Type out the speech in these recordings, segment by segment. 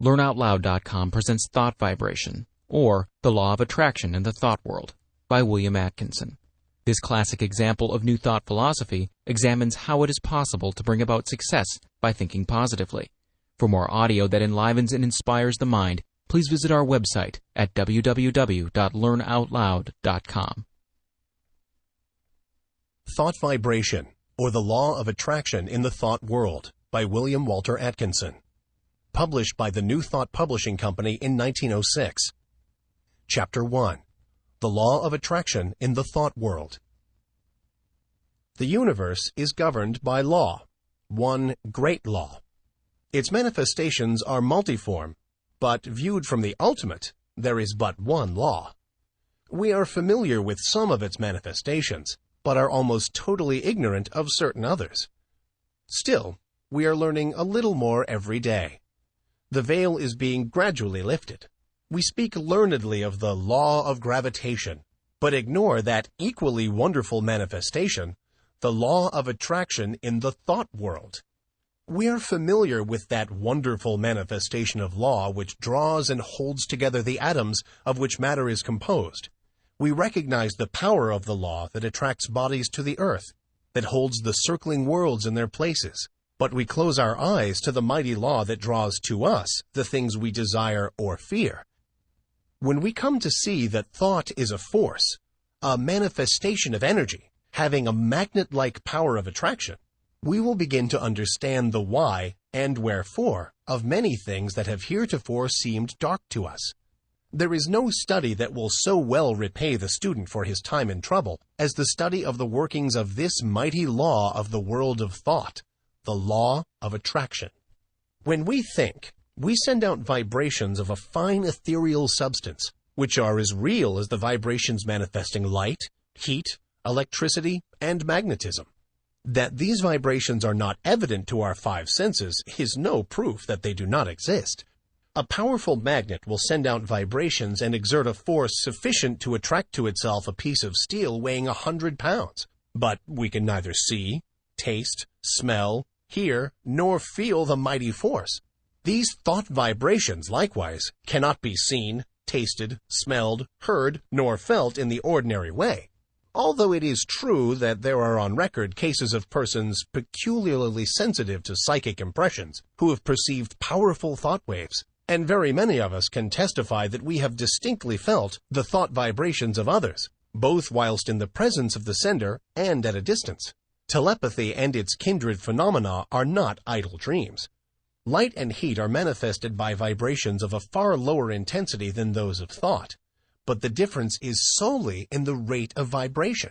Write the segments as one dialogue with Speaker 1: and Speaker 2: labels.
Speaker 1: LearnOutLoud.com presents Thought Vibration, or The Law of Attraction in the Thought World, by William Atkinson. This classic example of New Thought philosophy examines how it is possible to bring about success by thinking positively. For more audio that enlivens and inspires the mind, please visit our website at www.learnoutloud.com.
Speaker 2: Thought Vibration, or The Law of Attraction in the Thought World, by William Walter Atkinson. Published by the New Thought Publishing Company in 1906. Chapter 1. The Law of Attraction in the Thought World. The universe is governed by law, one great law. Its manifestations are multiform, but viewed from the ultimate, there is but one law. We are familiar with some of its manifestations, but are almost totally ignorant of certain others. Still, we are learning a little more every day. The veil is being gradually lifted. We speak learnedly of the law of gravitation, but ignore that equally wonderful manifestation, the law of attraction in the thought world. We are familiar with that wonderful manifestation of law which draws and holds together the atoms of which matter is composed. We recognize the power of the law that attracts bodies to the earth, that holds the circling worlds in their places. But we close our eyes to the mighty law that draws to us the things we desire or fear. When we come to see that thought is a force, a manifestation of energy, having a magnet-like power of attraction, we will begin to understand the why and wherefore of many things that have heretofore seemed dark to us. There is no study that will so well repay the student for his time and trouble as the study of the workings of this mighty law of the world of thought, the law of attraction. When we think, we send out vibrations of a fine ethereal substance, which are as real as the vibrations manifesting light, heat, electricity, and magnetism. That these vibrations are not evident to our five senses is no proof that they do not exist. A powerful magnet will send out vibrations and exert a force sufficient to attract to itself a piece of steel weighing 100 pounds. But we can neither see, taste, smell, hear, nor feel the mighty force. These thought vibrations, likewise, cannot be seen, tasted, smelled, heard, nor felt in the ordinary way. Although it is true that there are on record cases of persons peculiarly sensitive to psychic impressions who have perceived powerful thought waves, and very many of us can testify that we have distinctly felt the thought vibrations of others, both whilst in the presence of the sender and at a distance. Telepathy and its kindred phenomena are not idle dreams. Light and heat are manifested by vibrations of a far lower intensity than those of thought, but the difference is solely in the rate of vibration.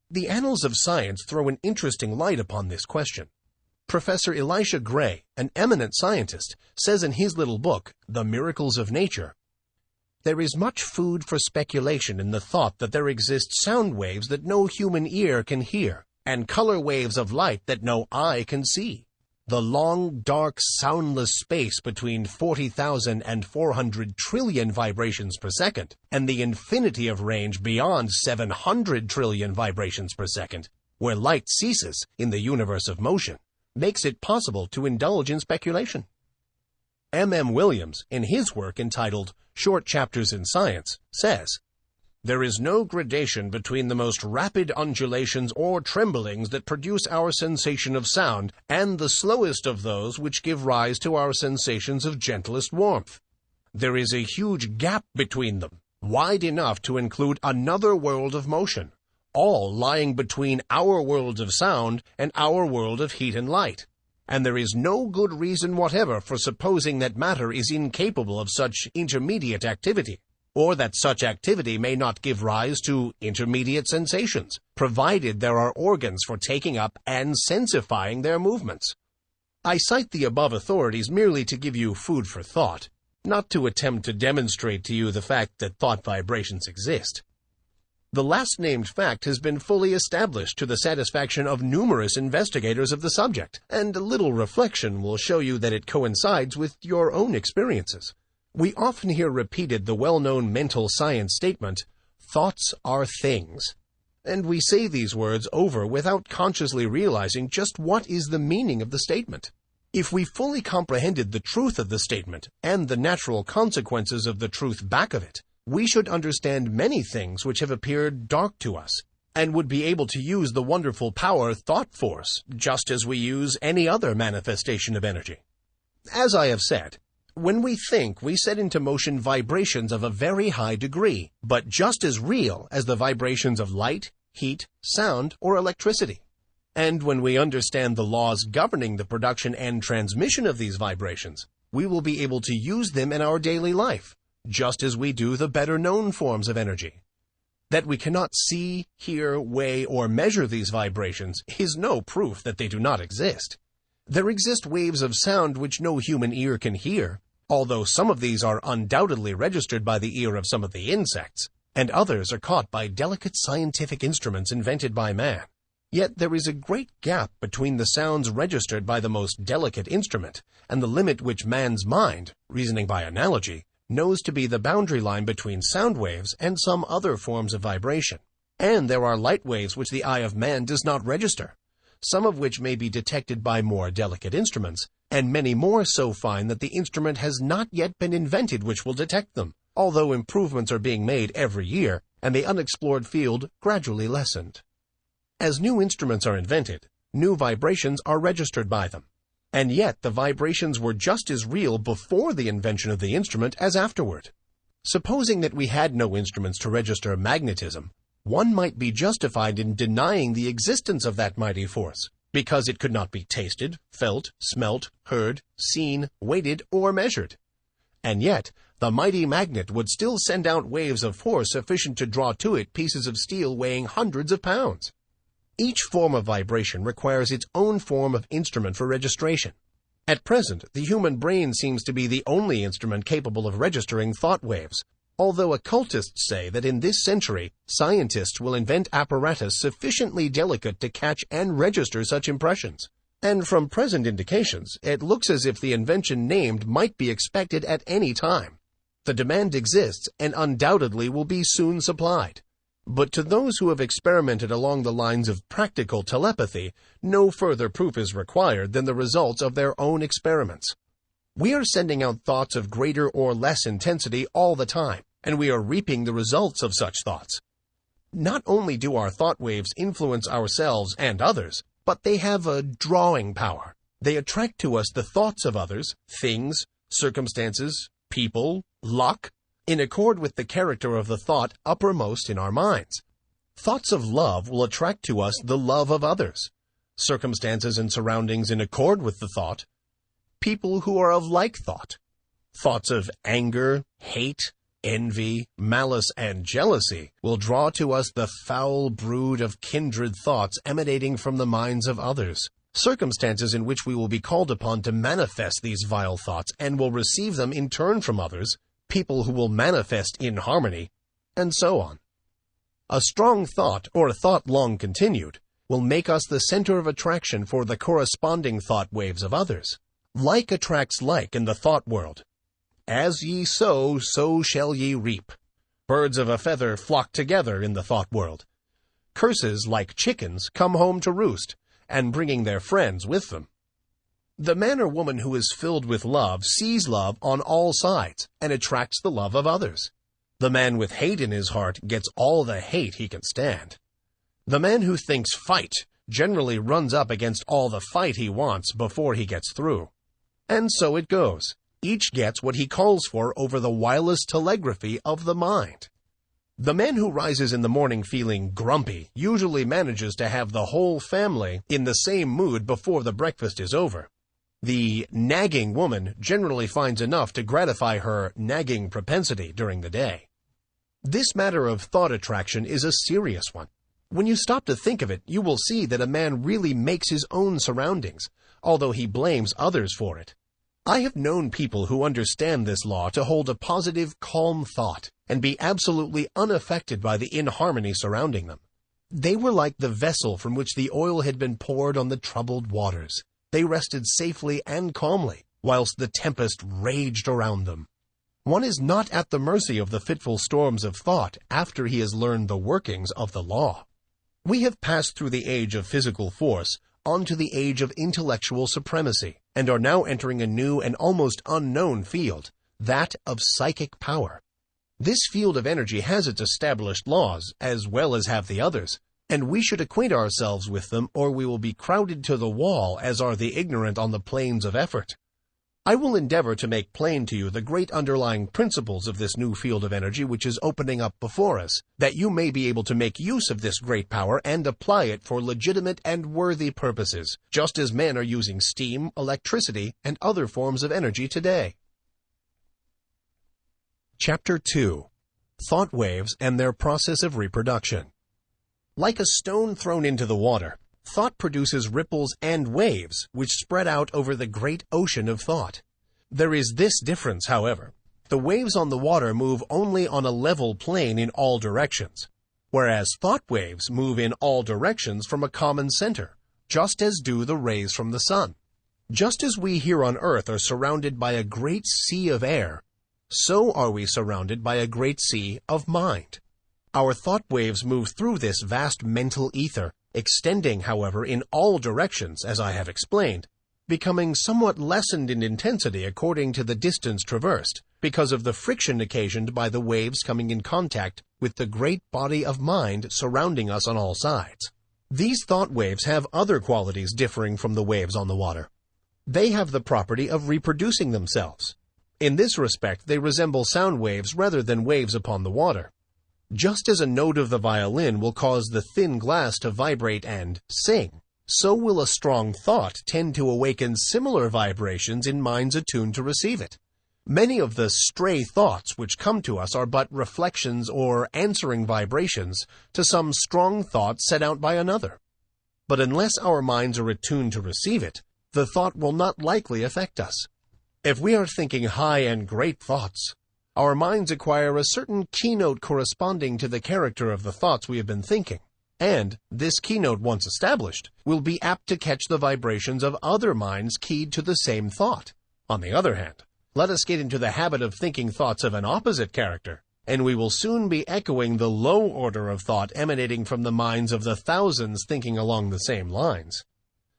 Speaker 2: The annals of science throw an interesting light upon this question. Professor Elisha Gray, an eminent scientist, says in his little book, The Miracles of Nature, "There is much food for speculation in the thought that there exist sound waves that no human ear can hear, and color waves of light that no eye can see. The long, dark, soundless space between 40,000 and 400 trillion vibrations per second, and the infinity of range beyond 700 trillion vibrations per second, where light ceases in the universe of motion, makes it possible to indulge in speculation." M. Williams, in his work entitled Short Chapters in Science, says, "There is no gradation between the most rapid undulations or tremblings that produce our sensation of sound and the slowest of those which give rise to our sensations of gentlest warmth. There is a huge gap between them, wide enough to include another world of motion, all lying between our worlds of sound and our world of heat and light. And there is no good reason whatever for supposing that matter is incapable of such intermediate activity, or that such activity may not give rise to intermediate sensations, provided there are organs for taking up and sensifying their movements." I cite the above authorities merely to give you food for thought, not to attempt to demonstrate to you the fact that thought vibrations exist. The last named fact has been fully established to the satisfaction of numerous investigators of the subject, and a little reflection will show you that it coincides with your own experiences. We often hear repeated the well-known mental science statement, "Thoughts are things." And we say these words over without consciously realizing just what is the meaning of the statement. If we fully comprehended the truth of the statement and the natural consequences of the truth back of it, we should understand many things which have appeared dark to us, and would be able to use the wonderful power thought force, just as we use any other manifestation of energy. As I have said, when we think, we set into motion vibrations of a very high degree, but just as real as the vibrations of light, heat, sound, or electricity. And when we understand the laws governing the production and transmission of these vibrations, we will be able to use them in our daily life, just as we do the better-known forms of energy. That we cannot see, hear, weigh, or measure these vibrations is no proof that they do not exist. There exist waves of sound which no human ear can hear, although some of these are undoubtedly registered by the ear of some of the insects, and others are caught by delicate scientific instruments invented by man. Yet there is a great gap between the sounds registered by the most delicate instrument and the limit which man's mind, reasoning by analogy, knows to be the boundary line between sound waves and some other forms of vibration. And there are light waves which the eye of man does not register, some of which may be detected by more delicate instruments, and many more so fine that the instrument has not yet been invented which will detect them, although improvements are being made every year, and the unexplored field gradually lessened. As new instruments are invented, new vibrations are registered by them. And yet the vibrations were just as real before the invention of the instrument as afterward. Supposing that we had no instruments to register magnetism, one might be justified in denying the existence of that mighty force, because it could not be tasted, felt, smelt, heard, seen, weighted, or measured. And yet, the mighty magnet would still send out waves of force sufficient to draw to it pieces of steel weighing hundreds of pounds. Each form of vibration requires its own form of instrument for registration. At present, the human brain seems to be the only instrument capable of registering thought waves, although occultists say that in this century, scientists will invent apparatus sufficiently delicate to catch and register such impressions. And from present indications, it looks as if the invention named might be expected at any time. The demand exists and undoubtedly will be soon supplied. But to those who have experimented along the lines of practical telepathy, no further proof is required than the results of their own experiments. We are sending out thoughts of greater or less intensity all the time, and we are reaping the results of such thoughts. Not only do our thought waves influence ourselves and others, but they have a drawing power. They attract to us the thoughts of others, things, circumstances, people, luck, in accord with the character of the thought uppermost in our minds. Thoughts of love will attract to us the love of others, circumstances and surroundings in accord with the thought, people who are of like thought. Thoughts of anger, hate, envy, malice, and jealousy will draw to us the foul brood of kindred thoughts emanating from the minds of others, circumstances in which we will be called upon to manifest these vile thoughts and will receive them in turn from others, people who will manifest in harmony, and so on. A strong thought, or a thought long continued, will make us the center of attraction for the corresponding thought waves of others. Like attracts like in the thought world. As ye sow, so shall ye reap. Birds of a feather flock together in the thought world. Curses, like chickens, come home to roost, and bringing their friends with them. The man or woman who is filled with love sees love on all sides and attracts the love of others. The man with hate in his heart gets all the hate he can stand. The man who thinks fight generally runs up against all the fight he wants before he gets through. And so it goes. Each gets what he calls for over the wireless telegraphy of the mind. The man who rises in the morning feeling grumpy usually manages to have the whole family in the same mood before the breakfast is over. The nagging woman generally finds enough to gratify her nagging propensity during the day. This matter of thought attraction is a serious one. When you stop to think of it, you will see that a man really makes his own surroundings, although he blames others for it. I have known people who understand this law to hold a positive, calm thought and be absolutely unaffected by the inharmony surrounding them. They were like the vessel from which the oil had been poured on the troubled waters. They rested safely and calmly, whilst the tempest raged around them. One is not at the mercy of the fitful storms of thought after he has learned the workings of the law. We have passed through the age of physical force, onto the age of intellectual supremacy and are now entering a new and almost unknown field, that of psychic power. This field of energy has its established laws, as well as have the others, and we should acquaint ourselves with them, or we will be crowded to the wall as are the ignorant on the plains of effort. I will endeavor to make plain to you the great underlying principles of this new field of energy which is opening up before us, that you may be able to make use of this great power and apply it for legitimate and worthy purposes, just as men are using steam, electricity, and other forms of energy today. Chapter 2. Thought Waves and Their Process of Reproduction. Like a stone thrown into the water, thought produces ripples and waves which spread out over the great ocean of thought. There is this difference, however. The waves on the water move only on a level plane in all directions, whereas thought waves move in all directions from a common center, just as do the rays from the sun. Just as we here on earth are surrounded by a great sea of air, so are we surrounded by a great sea of mind. Our thought waves move through this vast mental ether, extending, however, in all directions, as I have explained, becoming somewhat lessened in intensity according to the distance traversed, because of the friction occasioned by the waves coming in contact with the great body of mind surrounding us on all sides. These thought waves have other qualities differing from the waves on the water. They have the property of reproducing themselves. In this respect, they resemble sound waves rather than waves upon the water. Just as a note of the violin will cause the thin glass to vibrate and sing, so will a strong thought tend to awaken similar vibrations in minds attuned to receive it. Many of the stray thoughts which come to us are but reflections or answering vibrations to some strong thought set out by another. But unless our minds are attuned to receive it, the thought will not likely affect us. If we are thinking high and great thoughts, our minds acquire a certain keynote corresponding to the character of the thoughts we have been thinking, and, this keynote once established, will be apt to catch the vibrations of other minds keyed to the same thought. On the other hand, let us get into the habit of thinking thoughts of an opposite character, and we will soon be echoing the low order of thought emanating from the minds of the thousands thinking along the same lines.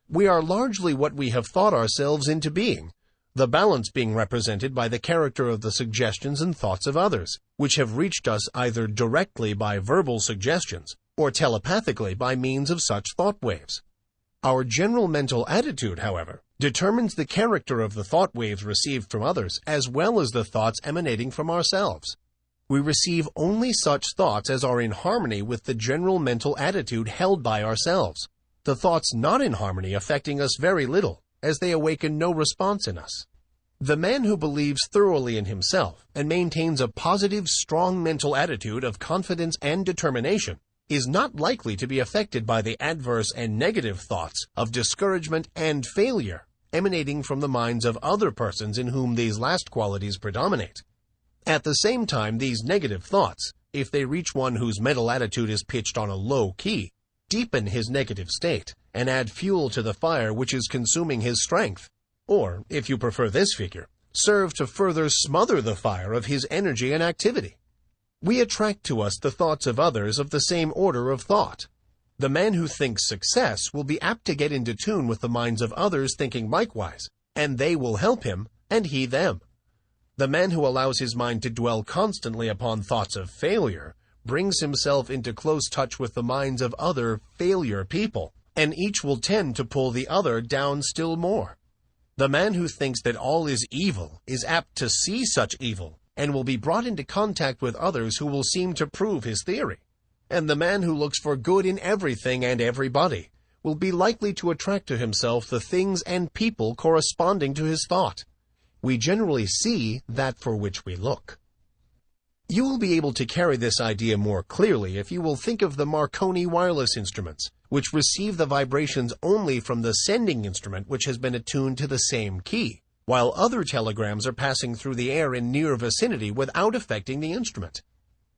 Speaker 2: We are largely what we have thought ourselves into being, the balance being represented by the character of the suggestions and thoughts of others, which have reached us either directly by verbal suggestions or telepathically by means of such thought waves. Our general mental attitude, however, determines the character of the thought waves received from others as well as the thoughts emanating from ourselves. We receive only such thoughts as are in harmony with the general mental attitude held by ourselves, the thoughts not in harmony affecting us very little, as they awaken no response in us. The man who believes thoroughly in himself and maintains a positive, strong mental attitude of confidence and determination is not likely to be affected by the adverse and negative thoughts of discouragement and failure emanating from the minds of other persons in whom these last qualities predominate. At the same time, these negative thoughts, if they reach one whose mental attitude is pitched on a low key, deepen his negative state and add fuel to the fire which is consuming his strength, or, if you prefer this figure, serve to further smother the fire of his energy and activity. We attract to us the thoughts of others of the same order of thought. The man who thinks success will be apt to get into tune with the minds of others thinking likewise, and they will help him, and he them. The man who allows his mind to dwell constantly upon thoughts of failure brings himself into close touch with the minds of other failure people, and each will tend to pull the other down still more. The man who thinks that all is evil is apt to see such evil, and will be brought into contact with others who will seem to prove his theory. And the man who looks for good in everything and everybody will be likely to attract to himself the things and people corresponding to his thought. We generally see that for which we look. You will be able to carry this idea more clearly if you will think of the Marconi wireless instruments, which receive the vibrations only from the sending instrument which has been attuned to the same key, while other telegrams are passing through the air in near vicinity without affecting the instrument.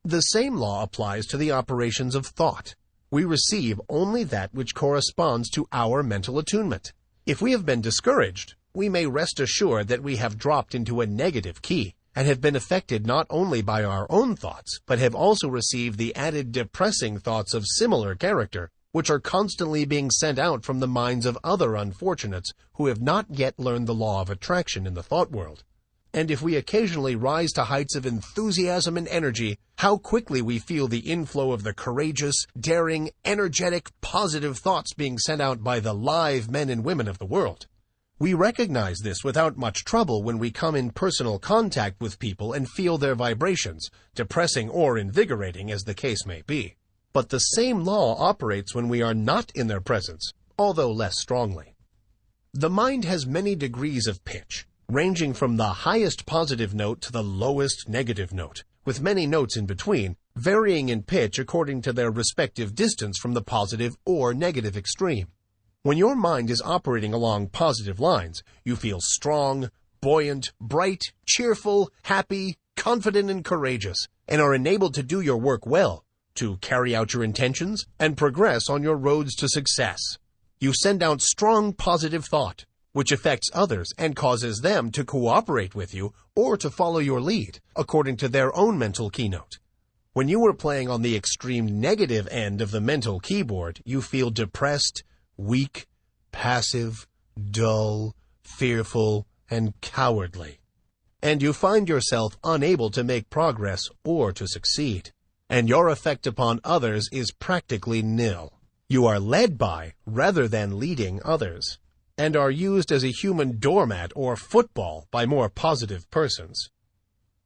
Speaker 2: The same law applies to the operations of thought. We receive only that which corresponds to our mental attunement. If we have been discouraged, we may rest assured that we have dropped into a negative key, and have been affected not only by our own thoughts, but have also received the added depressing thoughts of similar character, which are constantly being sent out from the minds of other unfortunates who have not yet learned the law of attraction in the thought world. And if we occasionally rise to heights of enthusiasm and energy, how quickly we feel the inflow of the courageous, daring, energetic, positive thoughts being sent out by the live men and women of the world. We recognize this without much trouble when we come in personal contact with people and feel their vibrations, depressing or invigorating as the case may be. But the same law operates when we are not in their presence, although less strongly. The mind has many degrees of pitch, ranging from the highest positive note to the lowest negative note, with many notes in between, varying in pitch according to their respective distance from the positive or negative extreme. When your mind is operating along positive lines, you feel strong, buoyant, bright, cheerful, happy, confident, and courageous, and are enabled to do your work well, to carry out your intentions, and progress on your roads to success. You send out strong positive thought, which affects others and causes them to cooperate with you or to follow your lead, according to their own mental keynote. When you are playing on the extreme negative end of the mental keyboard, you feel depressed, weak, passive, dull, fearful, and cowardly. And you find yourself unable to make progress or to succeed. And your effect upon others is practically nil. You are led by, rather than leading others, and are used as a human doormat or football by more positive persons.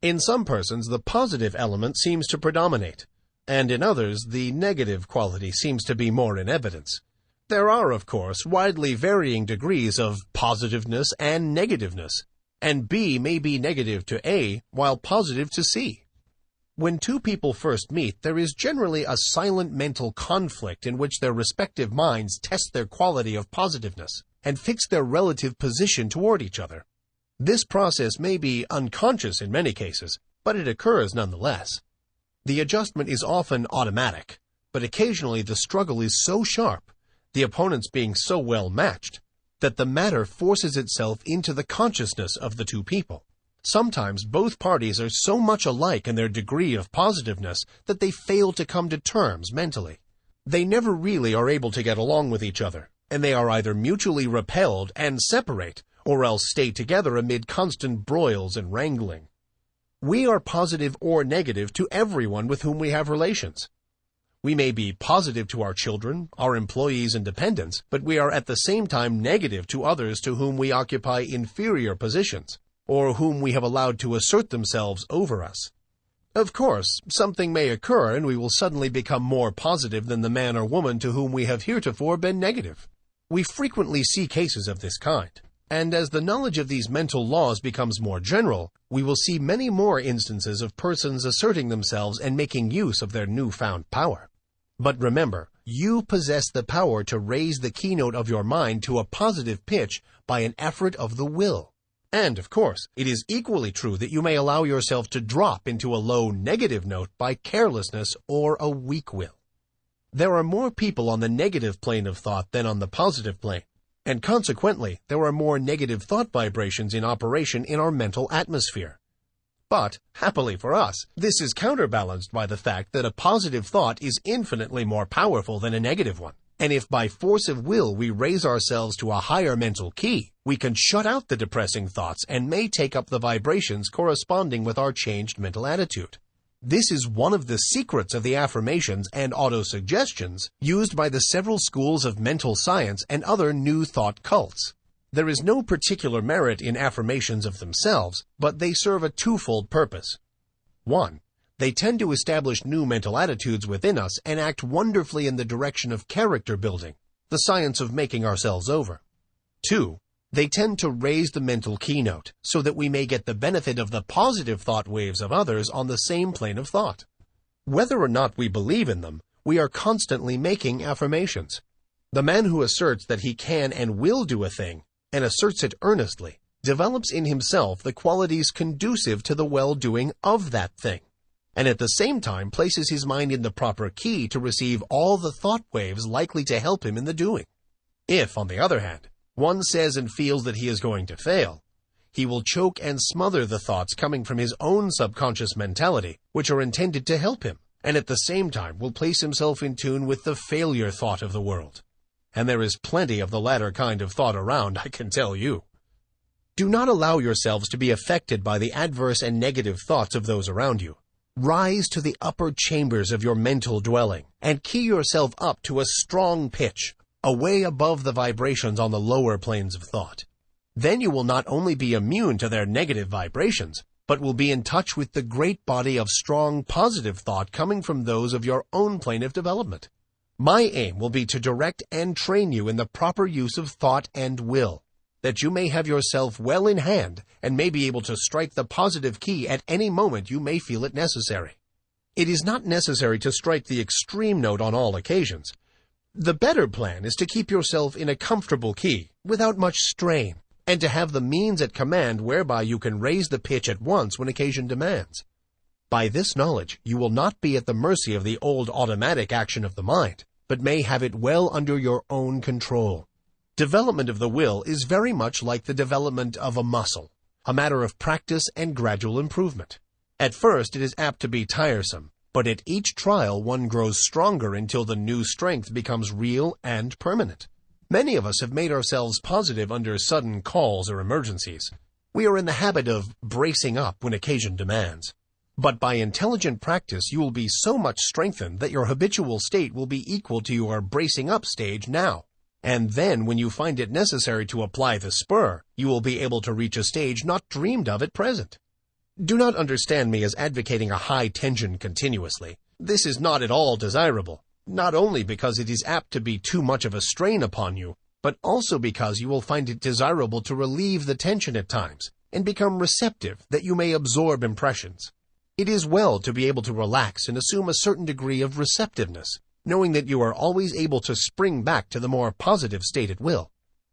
Speaker 2: In some persons, the positive element seems to predominate, and in others, the negative quality seems to be more in evidence. There are, of course, widely varying degrees of positiveness and negativeness, and B may be negative to A while positive to C. When two people first meet, there is generally a silent mental conflict in which their respective minds test their quality of positiveness and fix their relative position toward each other. This process may be unconscious in many cases, but it occurs nonetheless. The adjustment is often automatic, but occasionally the struggle is so sharp, the opponents being so well matched, that the matter forces itself into the consciousness of the two people. Sometimes both parties are so much alike in their degree of positiveness that they fail to come to terms mentally. They never really are able to get along with each other, and they are either mutually repelled and separate, or else stay together amid constant broils and wrangling. We are positive or negative to everyone with whom we have relations. We may be positive to our children, our employees, and dependents, but we are at the same time negative to others to whom we occupy inferior positions, or whom we have allowed to assert themselves over us. Of course, something may occur and we will suddenly become more positive than the man or woman to whom we have heretofore been negative. We frequently see cases of this kind, and as the knowledge of these mental laws becomes more general, we will see many more instances of persons asserting themselves and making use of their newfound power. But remember, you possess the power to raise the keynote of your mind to a positive pitch by an effort of the will. And, of course, it is equally true that you may allow yourself to drop into a low negative note by carelessness or a weak will. There are more people on the negative plane of thought than on the positive plane, and consequently, there are more negative thought vibrations in operation in our mental atmosphere. But, happily for us, this is counterbalanced by the fact that a positive thought is infinitely more powerful than a negative one. And if by force of will we raise ourselves to a higher mental key, we can shut out the depressing thoughts and may take up the vibrations corresponding with our changed mental attitude. This is one of the secrets of the affirmations and autosuggestions used by the several schools of mental science and other new thought cults. There is no particular merit in affirmations of themselves, but they serve a twofold purpose. 1. They tend to establish new mental attitudes within us and act wonderfully in the direction of character building, the science of making ourselves over. 2. They tend to raise the mental keynote so that we may get the benefit of the positive thought waves of others on the same plane of thought. Whether or not we believe in them, we are constantly making affirmations. The man who asserts that he can and will do a thing, and asserts it earnestly, develops in himself the qualities conducive to the well-doing of that thing, and at the same time places his mind in the proper key to receive all the thought waves likely to help him in the doing. If, on the other hand, one says and feels that he is going to fail, he will choke and smother the thoughts coming from his own subconscious mentality, which are intended to help him, and at the same time will place himself in tune with the failure thought of the world. And there is plenty of the latter kind of thought around, I can tell you. Do not allow yourselves to be affected by the adverse and negative thoughts of those around you. Rise to the upper chambers of your mental dwelling and key yourself up to a strong pitch, away above the vibrations on the lower planes of thought. Then you will not only be immune to their negative vibrations, but will be in touch with the great body of strong, positive thought coming from those of your own plane of development. My aim will be to direct and train you in the proper use of thought and will, that you may have yourself well in hand and may be able to strike the positive key at any moment you may feel it necessary. It is not necessary to strike the extreme note on all occasions. The better plan is to keep yourself in a comfortable key, without much strain, and to have the means at command whereby you can raise the pitch at once when occasion demands. By this knowledge, you will not be at the mercy of the old automatic action of the mind, but may have it well under your own control. Development of the will is very much like the development of a muscle, a matter of practice and gradual improvement. At first it is apt to be tiresome, but at each trial one grows stronger until the new strength becomes real and permanent. Many of us have made ourselves positive under sudden calls or emergencies. We are in the habit of bracing up when occasion demands. But by intelligent practice you will be so much strengthened that your habitual state will be equal to your bracing up stage now. And then, when you find it necessary to apply the spur, you will be able to reach a stage not dreamed of at present. Do not understand me as advocating a high tension continuously. This is not at all desirable, not only because it is apt to be too much of a strain upon you, but also because you will find it desirable to relieve the tension at times, and become receptive that you may absorb impressions. It is well to be able to relax and assume a certain degree of receptiveness, knowing that you are always able to spring back to the more positive state at will.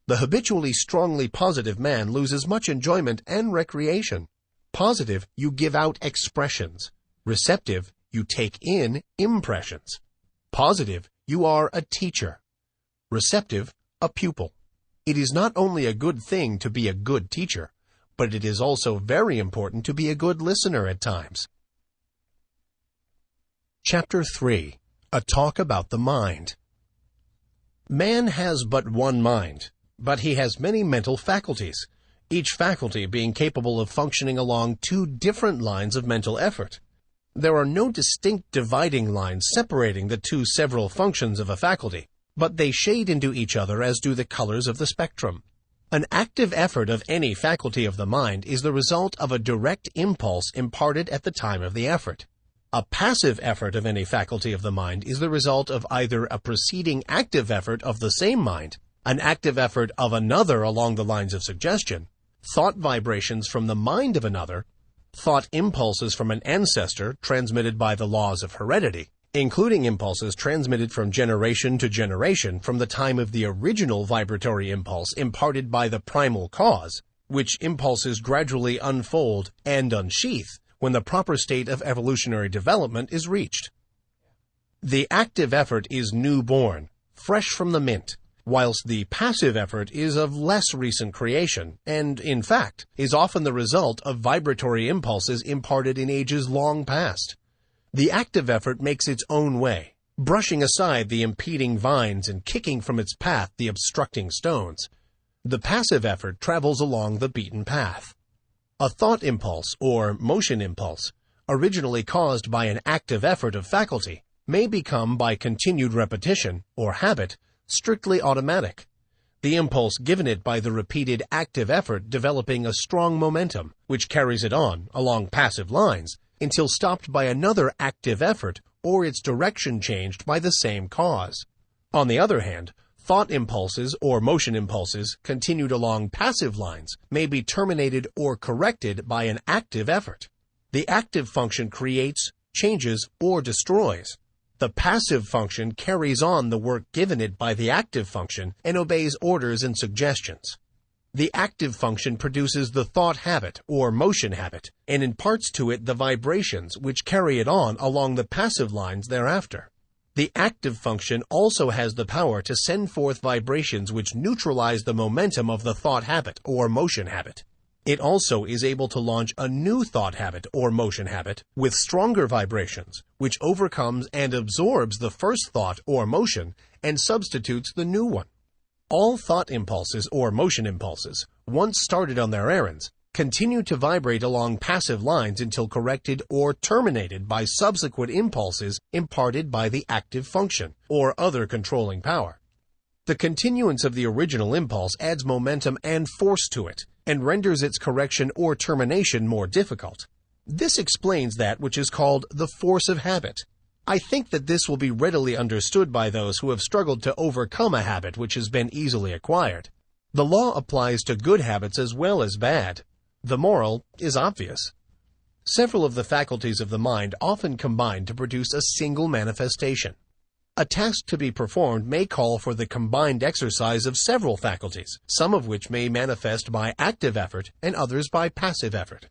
Speaker 2: The habitually strongly positive man loses much enjoyment and recreation. Positive, you give out expressions. Receptive, you take in impressions. Positive, you are a teacher. Receptive, a pupil. It is not only a good thing to be a good teacher, but it is also very important to be a good listener at times. Chapter 3. A Talk About the Mind. Man has but one mind, but he has many mental faculties, each faculty being capable of functioning along two different lines of mental effort. There are no distinct dividing lines separating the two several functions of a faculty, but they shade into each other as do the colors of the spectrum. An active effort of any faculty of the mind is the result of a direct impulse imparted at the time of the effort. A passive effort of any faculty of the mind is the result of either a preceding active effort of the same mind, an active effort of another along the lines of suggestion, thought vibrations from the mind of another, thought impulses from an ancestor transmitted by the laws of heredity, including impulses transmitted from generation to generation from the time of the original vibratory impulse imparted by the primal cause, which impulses gradually unfold and unsheath when the proper state of evolutionary development is reached. The active effort is newborn, fresh from the mint, whilst the passive effort is of less recent creation, and, in fact, is often the result of vibratory impulses imparted in ages long past. The active effort makes its own way, brushing aside the impeding vines and kicking from its path the obstructing stones. The passive effort travels along the beaten path. A thought impulse, or motion impulse, originally caused by an active effort of faculty, may become, by continued repetition, or habit, strictly automatic, the impulse given it by the repeated active effort developing a strong momentum, which carries it on, along passive lines, until stopped by another active effort, or its direction changed by the same cause. On the other hand, thought impulses or motion impulses continued along passive lines may be terminated or corrected by an active effort. The active function creates, changes, or destroys. The passive function carries on the work given it by the active function and obeys orders and suggestions. The active function produces the thought habit or motion habit and imparts to it the vibrations which carry it on along the passive lines thereafter. The active function also has the power to send forth vibrations which neutralize the momentum of the thought habit or motion habit. It also is able to launch a new thought habit or motion habit with stronger vibrations, which overcomes and absorbs the first thought or motion and substitutes the new one. All thought impulses or motion impulses, once started on their errands, continue to vibrate along passive lines until corrected or terminated by subsequent impulses imparted by the active function or other controlling power. The continuance of the original impulse adds momentum and force to it, and renders its correction or termination more difficult. This explains that which is called the force of habit. I think that this will be readily understood by those who have struggled to overcome a habit which has been easily acquired. The law applies to good habits as well as bad. The moral is obvious. Several of the faculties of the mind often combine to produce a single manifestation. A task to be performed may call for the combined exercise of several faculties, some of which may manifest by active effort and others by passive effort.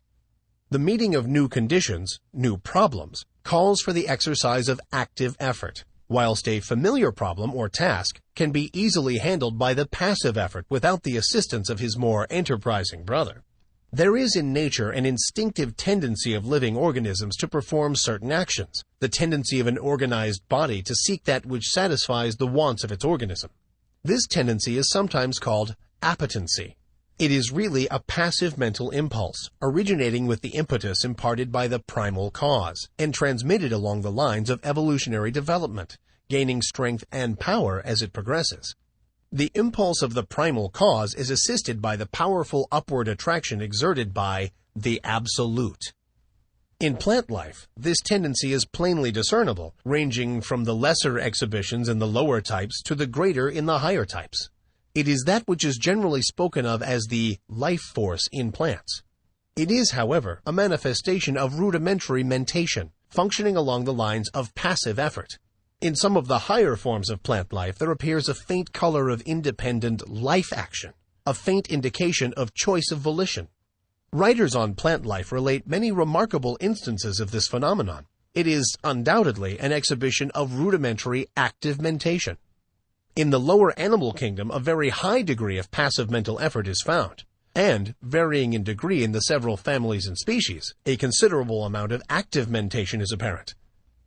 Speaker 2: The meeting of new conditions, new problems, calls for the exercise of active effort, whilst a familiar problem or task can be easily handled by the passive effort without the assistance of his more enterprising brother. There is in nature an instinctive tendency of living organisms to perform certain actions, the tendency of an organized body to seek that which satisfies the wants of its organism. This tendency is sometimes called appetency. It is really a passive mental impulse, originating with the impetus imparted by the primal cause, and transmitted along the lines of evolutionary development, gaining strength and power as it progresses. The impulse of the primal cause is assisted by the powerful upward attraction exerted by the absolute. In plant life, this tendency is plainly discernible, ranging from the lesser exhibitions in the lower types to the greater in the higher types. It is that which is generally spoken of as the life force in plants. It is, however, a manifestation of rudimentary mentation, functioning along the lines of passive effort. In some of the higher forms of plant life, there appears a faint color of independent life action, a faint indication of choice of volition. Writers on plant life relate many remarkable instances of this phenomenon. It is undoubtedly an exhibition of rudimentary active mentation. In the lower animal kingdom, a very high degree of passive mental effort is found, and, varying in degree in the several families and species, a considerable amount of active mentation is apparent.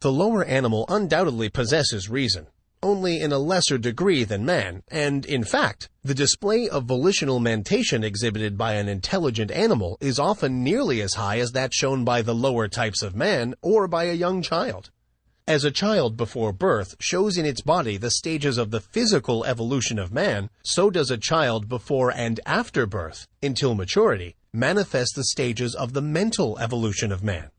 Speaker 2: The lower animal undoubtedly possesses reason, only in a lesser degree than man, and, in fact, the display of volitional mentation exhibited by an intelligent animal is often nearly as high as that shown by the lower types of man or by a young child. As a child before birth shows in its body the stages of the physical evolution of man, so does a child before and after birth, until maturity, manifest the stages of the mental evolution of man.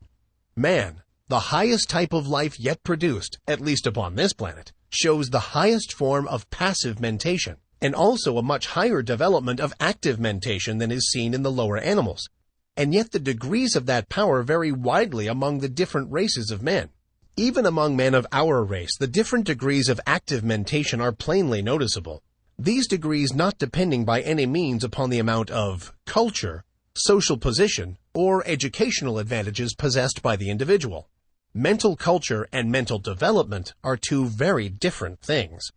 Speaker 2: Man, the highest type of life yet produced, at least upon this planet, shows the highest form of passive mentation, and also a much higher development of active mentation than is seen in the lower animals. And yet the degrees of that power vary widely among the different races of men. Even among men of our race, the different degrees of active mentation are plainly noticeable. These degrees not depending by any means upon the amount of culture, social position, or educational advantages possessed by the individual. Mental culture and mental development are two very different things.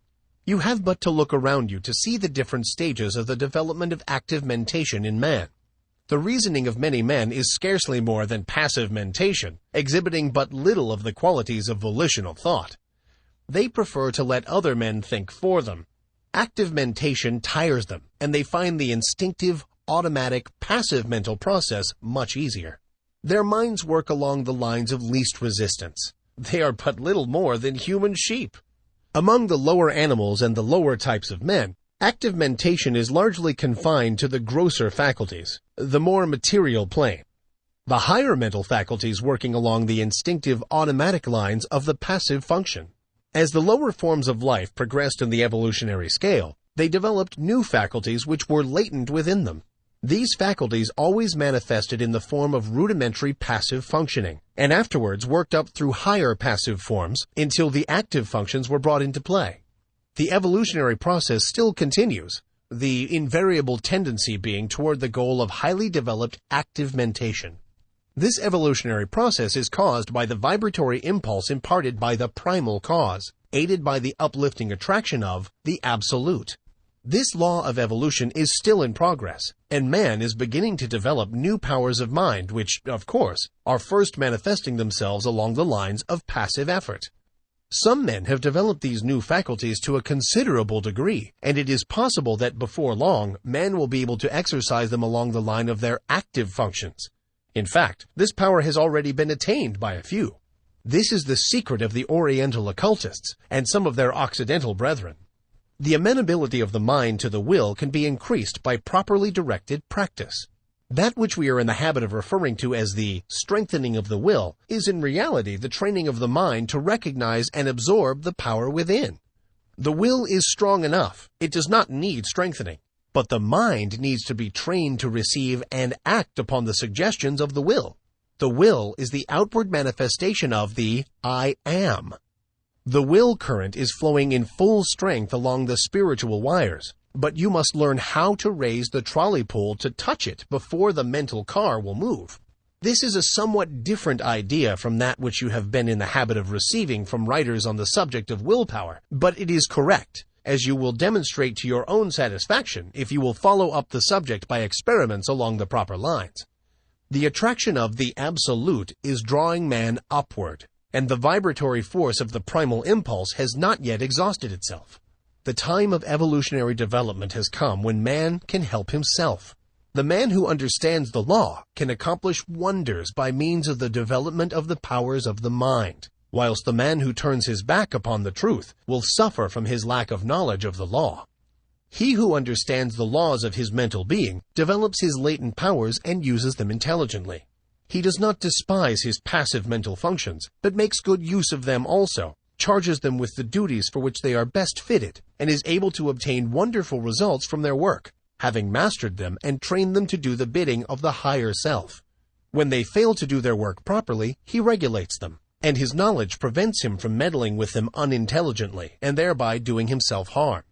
Speaker 2: You have but to look around you to see the different stages of the development of active mentation in man. The reasoning of many men is scarcely more than passive mentation, exhibiting but little of the qualities of volitional thought. They prefer to let other men think for them. Active mentation tires them, and they find the instinctive, automatic, passive mental process much easier. Their minds work along the lines of least resistance. They are but little more than human sheep. Among the lower animals and the lower types of men, active mentation is largely confined to the grosser faculties, the more material plane. The higher mental faculties working along the instinctive automatic lines of the passive function. As the lower forms of life progressed in the evolutionary scale, they developed new faculties which were latent within them. These faculties always manifested in the form of rudimentary passive functioning, and afterwards worked up through higher passive forms until the active functions were brought into play. The evolutionary process still continues, the invariable tendency being toward the goal of highly developed active mentation. This evolutionary process is caused by the vibratory impulse imparted by the primal cause, aided by the uplifting attraction of the absolute. This law of evolution is still in progress, and man is beginning to develop new powers of mind which, of course, are first manifesting themselves along the lines of passive effort. Some men have developed these new faculties to a considerable degree, and it is possible that before long, man will be able to exercise them along the line of their active functions. In fact, this power has already been attained by a few. This is the secret of the Oriental occultists and some of their Occidental brethren. The amenability of the mind to the will can be increased by properly directed practice. That which we are in the habit of referring to as the strengthening of the will is in reality the training of the mind to recognize and absorb the power within. The will is strong enough. It does not need strengthening. But the mind needs to be trained to receive and act upon the suggestions of the will. The will is the outward manifestation of the I am. The will current is flowing in full strength along the spiritual wires, but you must learn how to raise the trolley pole to touch it before the mental car will move. This is a somewhat different idea from that which you have been in the habit of receiving from writers on the subject of willpower, but it is correct, as you will demonstrate to your own satisfaction if you will follow up the subject by experiments along the proper lines. The attraction of the Absolute is drawing man upward, and the vibratory force of the primal impulse has not yet exhausted itself. The time of evolutionary development has come when man can help himself. The man who understands the law can accomplish wonders by means of the development of the powers of the mind, whilst the man who turns his back upon the truth will suffer from his lack of knowledge of the law. He who understands the laws of his mental being develops his latent powers and uses them intelligently. He does not despise his passive mental functions, but makes good use of them also, charges them with the duties for which they are best fitted, and is able to obtain wonderful results from their work, having mastered them and trained them to do the bidding of the higher self. When they fail to do their work properly, he regulates them, and his knowledge prevents him from meddling with them unintelligently, and thereby doing himself harm.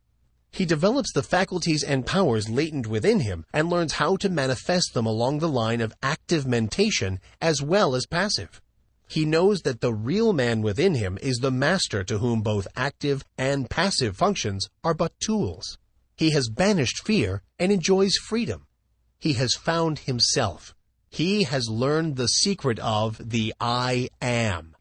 Speaker 2: He develops the faculties and powers latent within him and learns how to manifest them along the line of active mentation as well as passive. He knows that the real man within him is the master to whom both active and passive functions are but tools. He has banished fear and enjoys freedom. He has found himself. He has learned the secret of the I am.